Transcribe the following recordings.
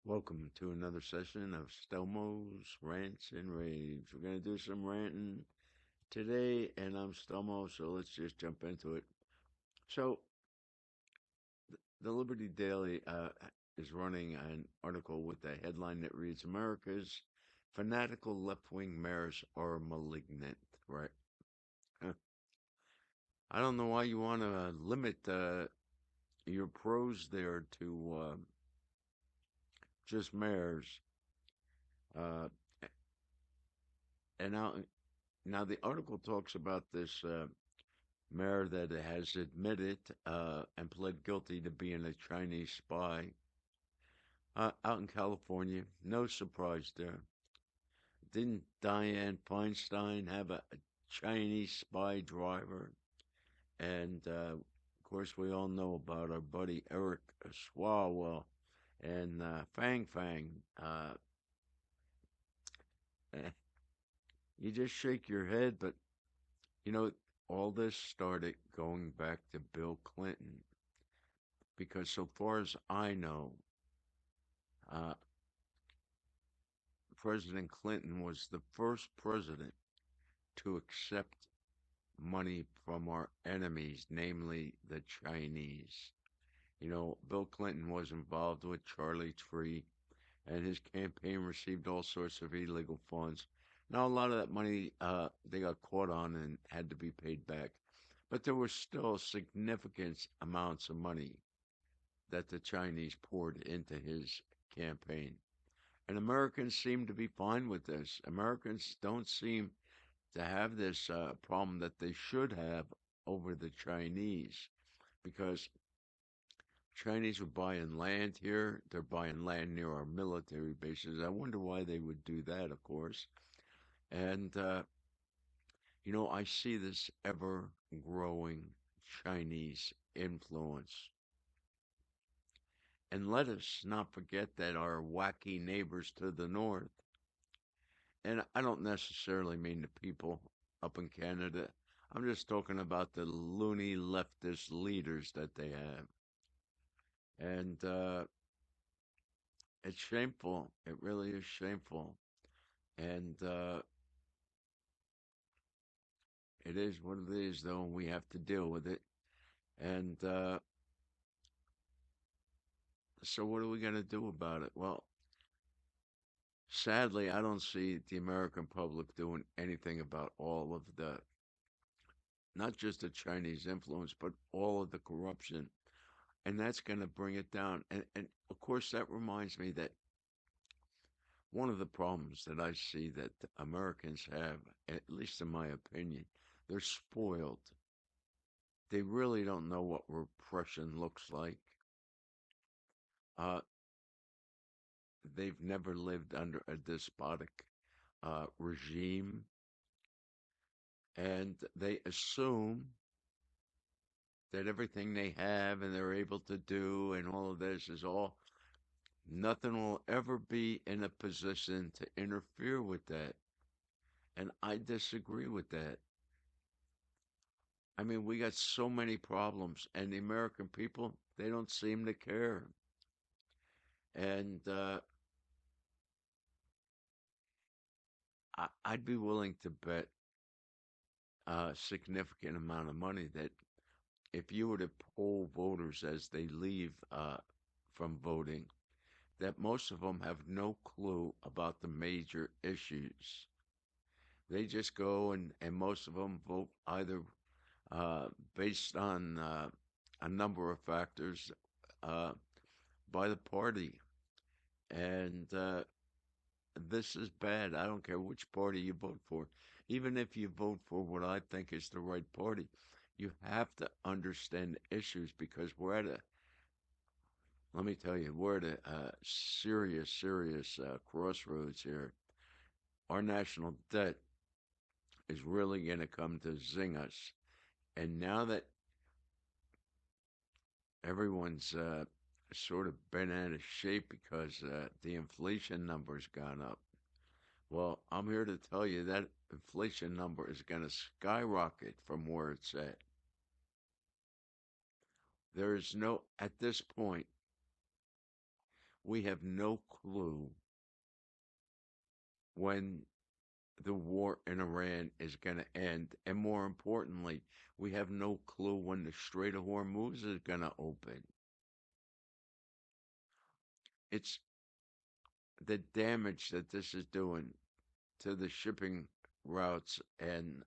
Welcome to another session of Stelmo's Rants and Raves. We're going to do some ranting today, and I'm Stelmo, so let's just jump into it. So, the Liberty Daily is running an article with a headline that reads America's fanatical left wing mayors are malignant, right? I don't know why you want to limit your prose there to just mayors. Uh, and now the article talks about this mayor that has admitted and pled guilty to being a Chinese spy out in California. No surprise there. Didn't Dianne Feinstein have a Chinese spy driver? And of course, we all know about our buddy Eric Swalwell and Fang Fang. Eh, you just shake your head, but you know, all this started going back to Bill Clinton because, so far as I know, uh, President Clinton was the first president to accept money from our enemies, namely the Chinese. You know, Bill Clinton was involved with Charlie Tree, and his campaign received all sorts of illegal funds. Now, a lot of that money they got caught on and had to be paid back, but there were still significant amounts of money that the Chinese poured into his campaign. And Americans seem to be fine with this. Americans don't seem to have this problem that they should have over the Chinese because Chinese are buying land here. They're buying land near our military bases. I wonder why they would do that, of course. And, I see this ever growing Chinese influence. And let us not forget that our wacky neighbors to the north, and I don't necessarily mean the people up in Canada, I'm just talking about the loony leftist leaders that they have. And it's shameful. It really is shameful. And it is what it is, though, and we have to deal with it. And so, what are we going to do about it? Well, sadly, I don't see the American public doing anything about all of the, not just the Chinese influence, but all of the corruption. And that's going to bring it down. And of course, that reminds me that one of the problems that I see that Americans have, at least in my opinion, they're spoiled. They really don't know what repression looks like. Uh, they've never lived under a despotic regime, and they assume that everything they have and they're able to do and all of this is all, nothing will ever be in a position to interfere with that. And I disagree with that. I mean, we got so many problems, and the American people, they don't seem to care. And I'd be willing to bet a significant amount of money that if you were to poll voters as they leave from voting, that most of them have no clue about the major issues. They just go and most of them vote either uh, based on a number of factors uh, by the party. And this is bad. I don't care which party you vote for. Even if you vote for what I think is the right party, you have to understand the issues because let me tell you, we're at a serious, serious crossroads here. Our national debt is really going to come to zing us. And now that everyone's sort of been out of shape because the inflation number's gone up, well, I'm here to tell you that inflation number is going to skyrocket from where it's at. There is no, at this point, we have no clue when the war in Iran is going to end. And more importantly, we have no clue when the Strait of Hormuz is going to open. It's the damage that this is doing to the shipping routes and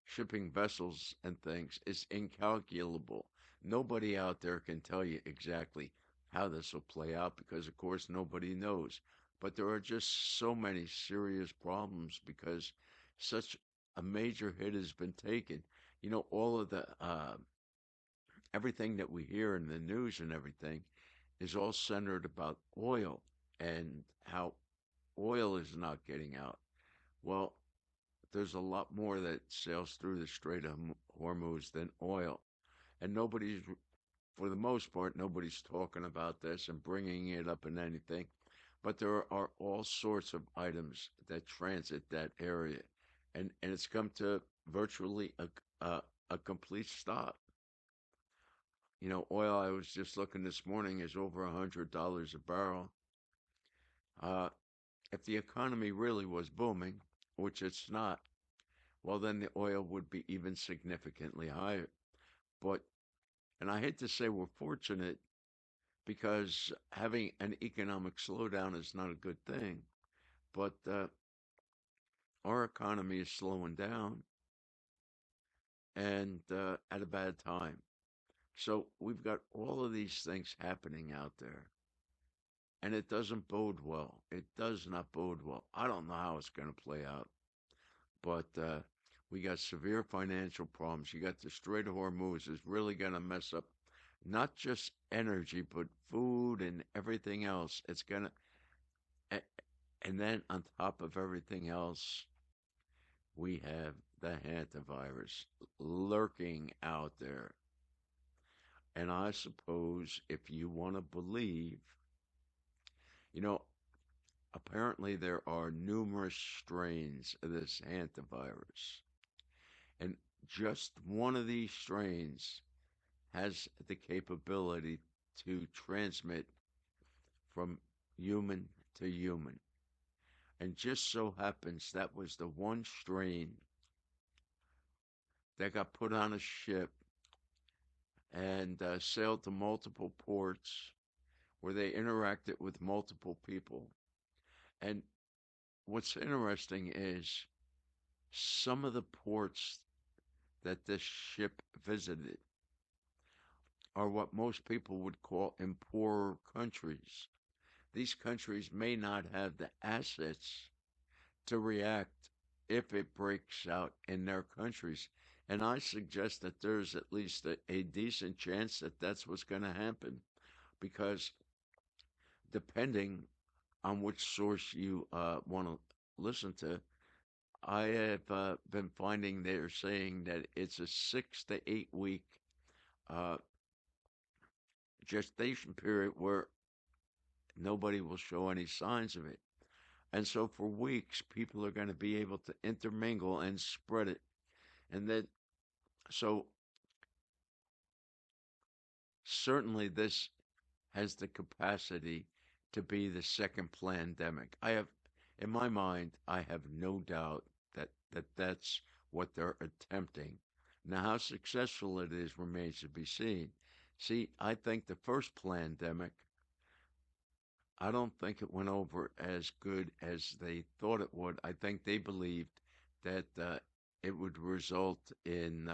shipping vessels and things is incalculable. Nobody out there can tell you exactly how this will play out because, of course, nobody knows. But there are just so many serious problems because such a major hit has been taken. You know, all of the everything that we hear in the news and everything is all centered about oil and how oil is not getting out. Well, there's a lot more that sails through the Strait of Hormuz than oil. And nobody's, for the most part, nobody's talking about this and bringing it up in anything. But there are all sorts of items that transit that area. And it's come to virtually a complete stop. You know, oil, I was just looking this morning, is over $100 a barrel. Uh, if the economy really was booming, which it's not, well, then the oil would be even significantly higher. But, and I hate to say we're fortunate because having an economic slowdown is not a good thing, but our economy is slowing down and at a bad time. So we've got all of these things happening out there, and it doesn't bode well. It does not bode well. I don't know how it's going to play out, but we got severe financial problems. You got the Strait of Hormuz is really going to mess up not just energy, but food and everything else. It's going to, and then on top of everything else, we have the hantavirus lurking out there. And I suppose if you want to believe, you know, apparently there are numerous strains of this hantavirus. And just one of these strains has the capability to transmit from human to human. And just so happens that was the one strain that got put on a ship and sailed to multiple ports where they interacted with multiple people. And what's interesting is some of the ports that this ship visited are what most people would call in poorer countries. These countries may not have the assets to react if it breaks out in their countries. And I suggest that there's at least a decent chance that that's what's going to happen because depending on which source you want to listen to, I have been finding they're saying that it's a 6 to 8 week uh, gestation period where nobody will show any signs of it. And so for weeks, people are going to be able to intermingle and spread it. And then, so certainly this has the capacity to be the second pandemic. In my mind, I have no doubt that that's what they're attempting. Now, how successful it is remains to be seen. See, I think the first pandemic, I don't think it went over as good as they thought it would. I think they believed that it would result in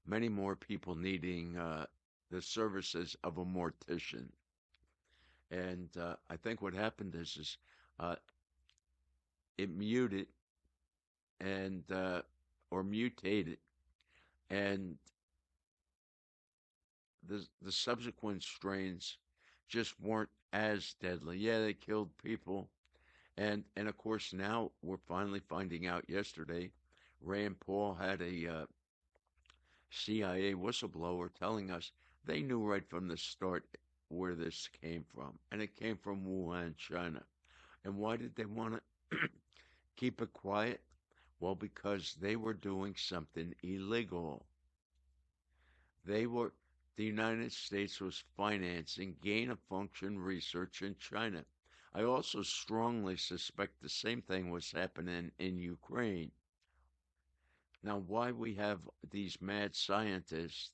many more people needing the services of a mortician. And I think what happened is uh, it muted and or mutated, and the subsequent strains just weren't as deadly. Yeah, they killed people, and of course now we're finally finding out. Yesterday, Rand Paul had a CIA whistleblower telling us they knew right from the start where this came from, and it came from Wuhan, China. And why did they want to keep it quiet? Well, because they were doing something illegal. They were. The United States was financing gain of function research in China. I also strongly suspect the same thing was happening in Ukraine. Now, why we have these mad scientists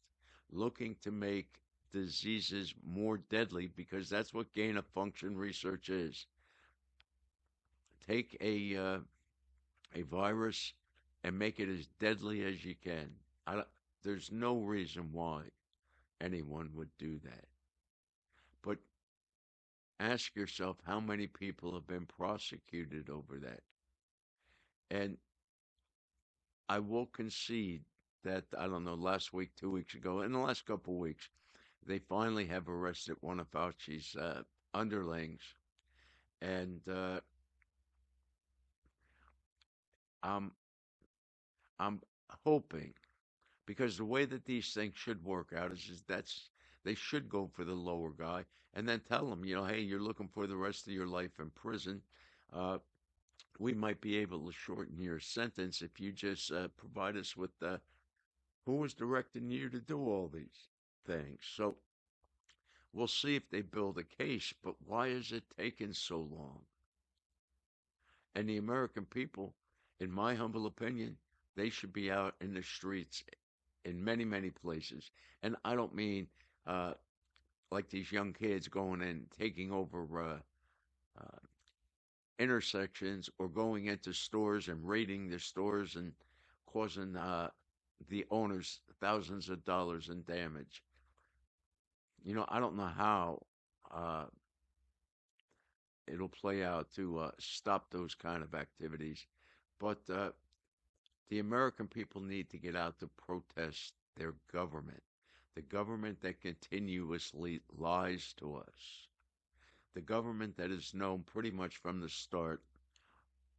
looking to make diseases more deadly, because that's what gain of function research is. Take a virus and make it as deadly as you can. There's no reason why anyone would do that. But ask yourself how many people have been prosecuted over that. And I will concede that, I don't know, last week, 2 weeks ago, in the last couple of weeks, they finally have arrested one of Fauci's underlings. And I'm, I'm hoping, because the way that these things should work out is that's they should go for the lower guy and then tell him, hey, you're looking for the rest of your life in prison. Uh, we might be able to shorten your sentence if you just provide us with who was directing you to do all these things. So we'll see if they build a case, but why is it taking so long? And the American people, in my humble opinion, they should be out in the streets in many, many places. And I don't mean uh, like these young kids going and taking over uh, intersections or going into stores and raiding the stores and causing the owners thousands of dollars in damage. I don't know how uh, it'll play out to stop those kind of activities, but the American people need to get out to protest their government, the government that continuously lies to us, the government that is known pretty much from the start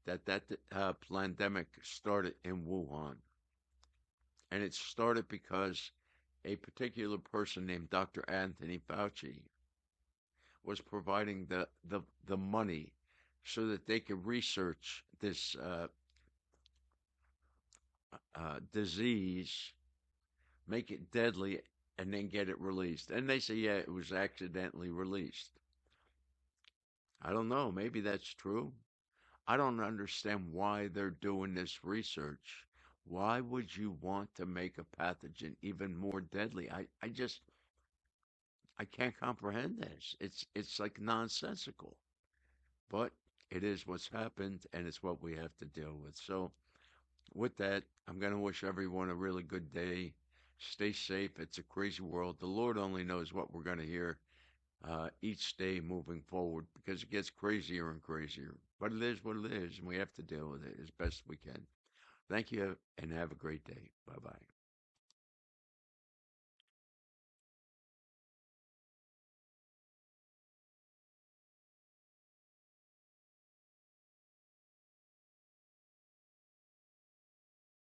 that pandemic started in Wuhan. And it started because a particular person named Dr. Anthony Fauci was providing the money so that they could research this disease, make it deadly, and then get it released. And they say, yeah, it was accidentally released. I don't know. Maybe that's true. I don't understand why they're doing this research. Why would you want to make a pathogen even more deadly? I can't comprehend this. It's like nonsensical. But it is what's happened and it's what we have to deal with. So with that, I'm going to wish everyone a really good day. Stay safe. It's a crazy world. The Lord only knows what we're going to hear each day moving forward, because it gets crazier and crazier. But it is what it is, and we have to deal with it as best we can. Thank you, and have a great day. Bye bye.